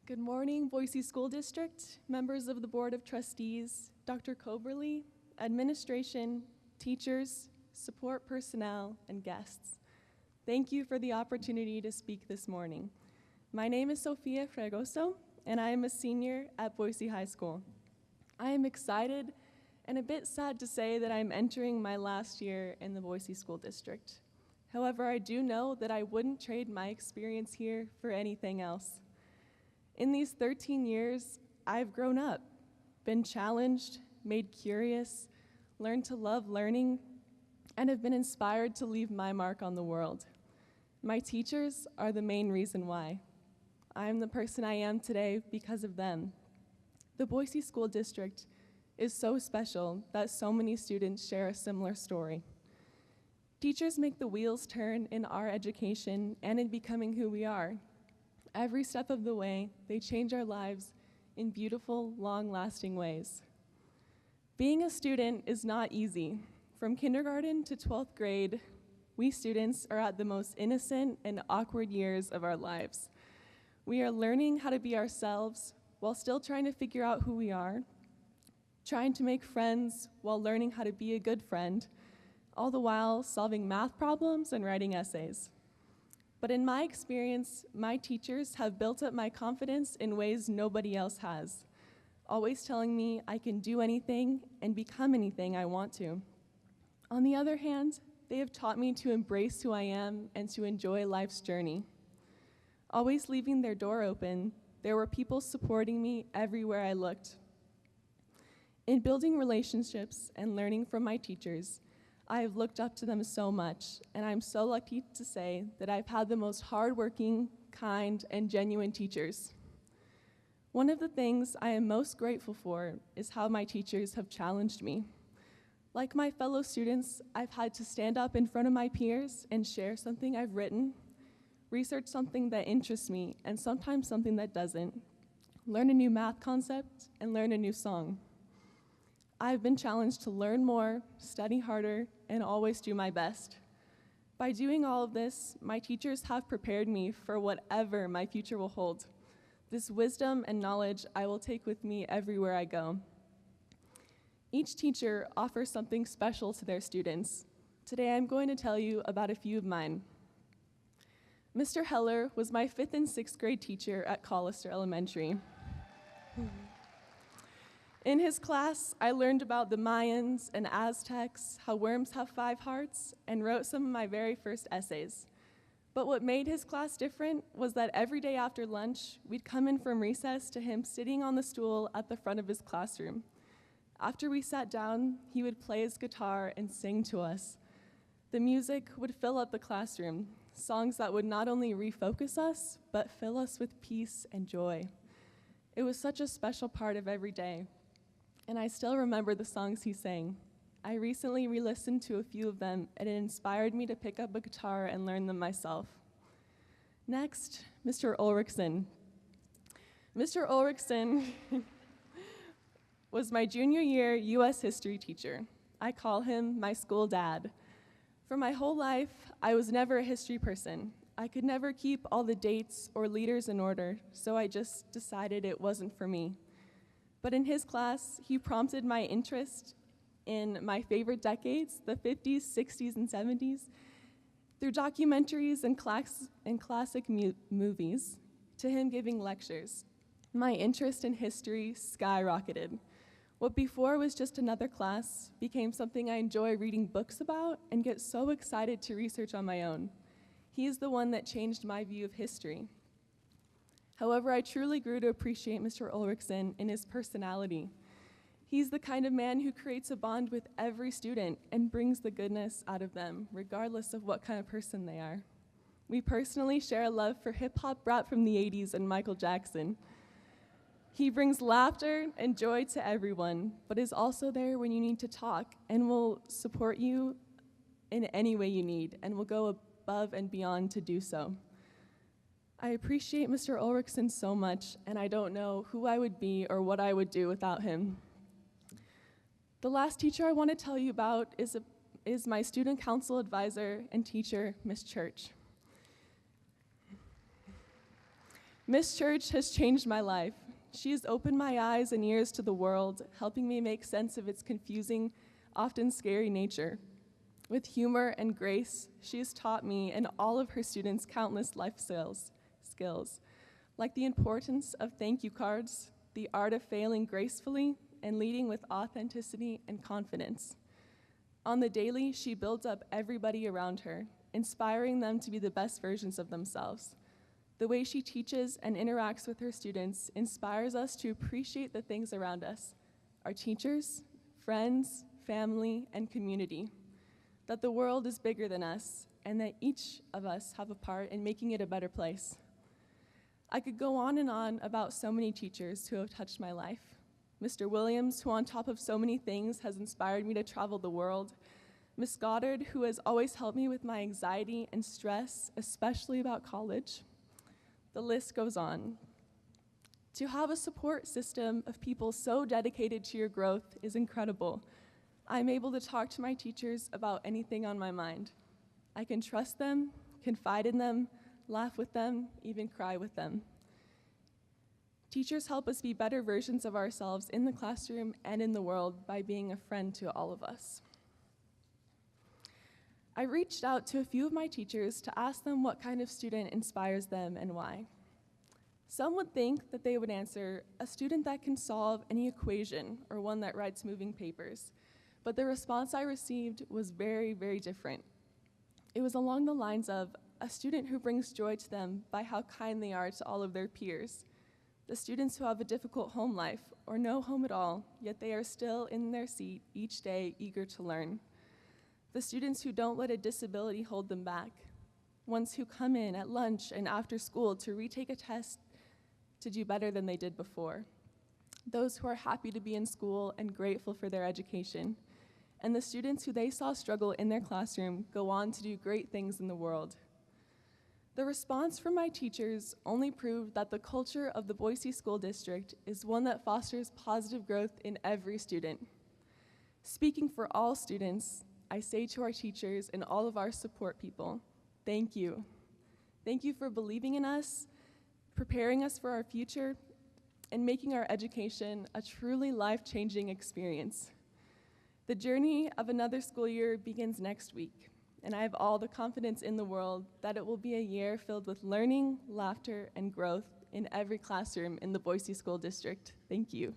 Good morning, Boise School District, members of the Board of Trustees, Dr. Coberly, administration, teachers, support personnel, and guests. Thank you for the opportunity to speak this morning. My name is Sofia Fergoso, and I am a senior at Boise High School. I am excited and a bit sad to say that I'm entering my last year in the Boise School District. However, I do know that I wouldn't trade my experience here for anything else. In these 13 years, I've grown up, been challenged, made curious, learned to love learning, and have been inspired to leave my mark on the world. My teachers are the main reason why. I am the person I am today because of them. The Boise School District is so special that so many students share a similar story. Teachers make the wheels turn in our education and in becoming who we are. Every step of the way, they change our lives in beautiful, long-lasting ways. Being a student is not easy. From kindergarten to 12th grade, we students are at the most innocent and awkward years of our lives. We are learning how to be ourselves while still trying to figure out who we are, trying to make friends while learning how to be a good friend, all the while solving math problems and writing essays. But in my experience, my teachers have built up my confidence in ways nobody else has, always telling me I can do anything and become anything I want to. On the other hand, they have taught me to embrace who I am and to enjoy life's journey. Always leaving their door open, there were people supporting me everywhere I looked. In building relationships and learning from my teachers, I have looked up to them so much, and I'm so lucky to say that I've had the most hardworking, kind, and genuine teachers. One of the things I am most grateful for is how my teachers have challenged me. Like my fellow students, I've had to stand up in front of my peers and share something I've written, research something that interests me, and sometimes something that doesn't, learn a new math concept, and learn a new song. I've been challenged to learn more, study harder, and always do my best. By doing all of this, my teachers have prepared me for whatever my future will hold. This wisdom and knowledge I will take with me everywhere I go. Each teacher offers something special to their students. Today I'm going to tell you about a few of mine. Mr. Heller was my 5th and 6th grade teacher at Collister Elementary. In his class, I learned about the Mayans and Aztecs, how worms have 5 hearts, and wrote some of my very first essays. But what made his class different was that every day after lunch, we'd come in from recess to him sitting on the stool at the front of his classroom. After we sat down, he would play his guitar and sing to us. The music would fill up the classroom, songs that would not only refocus us, but fill us with peace and joy. It was such a special part of every day. And I still remember the songs he sang. I recently re-listened to a few of them, and it inspired me to pick up a guitar and learn them myself. Next, Mr. Ulrichsen. Mr. Ulrichsen was my junior year U.S. history teacher. I call him my school dad. For my whole life, I was never a history person. I could never keep all the dates or leaders in order, so I just decided it wasn't for me. But in his class, he prompted my interest in my favorite decades, the 50s, 60s, and 70s, through documentaries and classic movies, to him giving lectures. My interest in history skyrocketed. What before was just another class became something I enjoy reading books about and get so excited to research on my own. He is the one that changed my view of history. However, I truly grew to appreciate Mr. Ulrichsen in his personality. He's the kind of man who creates a bond with every student and brings the goodness out of them, regardless of what kind of person they are. We personally share a love for hip-hop rap from the 80s and Michael Jackson. He brings laughter and joy to everyone, but is also there when you need to talk and will support you in any way you need and will go above and beyond to do so. I appreciate Mr. Ulrichsen so much, and I don't know who I would be or what I would do without him. The last teacher I want to tell you about is my student council advisor and teacher, Ms. Church. Miss Church has changed my life. She has opened my eyes and ears to the world, helping me make sense of its confusing, often scary nature. With humor and grace, she has taught me and all of her students countless life skills, like the importance of thank you cards, the art of failing gracefully, and leading with authenticity and confidence. On the daily, she builds up everybody around her, inspiring them to be the best versions of themselves. The way she teaches and interacts with her students inspires us to appreciate the things around us, our teachers, friends, family, and community, that the world is bigger than us, and that each of us have a part in making it a better place. I could go on and on about so many teachers who have touched my life. Mr. Williams, who on top of so many things has inspired me to travel the world. Miss Goddard, who has always helped me with my anxiety and stress, especially about college. The list goes on. To have a support system of people so dedicated to your growth is incredible. I'm able to talk to my teachers about anything on my mind. I can trust them, confide in them, laugh with them, even cry with them. Teachers help us be better versions of ourselves in the classroom and in the world by being a friend to all of us. I reached out to a few of my teachers to ask them what kind of student inspires them and why. Some would think that they would answer, a student that can solve any equation or one that writes moving papers. But the response I received was very, very different. It was along the lines of a student who brings joy to them by how kind they are to all of their peers. The students who have a difficult home life or no home at all, yet they are still in their seat each day, eager to learn. The students who don't let a disability hold them back. Ones who come in at lunch and after school to retake a test to do better than they did before. Those who are happy to be in school and grateful for their education. And the students who they saw struggle in their classroom go on to do great things in the world. The response from my teachers only proved that the culture of the Boise School District is one that fosters positive growth in every student. Speaking for all students, I say to our teachers and all of our support people, thank you. Thank you for believing in us, preparing us for our future, and making our education a truly life-changing experience. The journey of another school year begins next week, and I have all the confidence in the world that it will be a year filled with learning, laughter, and growth in every classroom in the Boise School District. Thank you.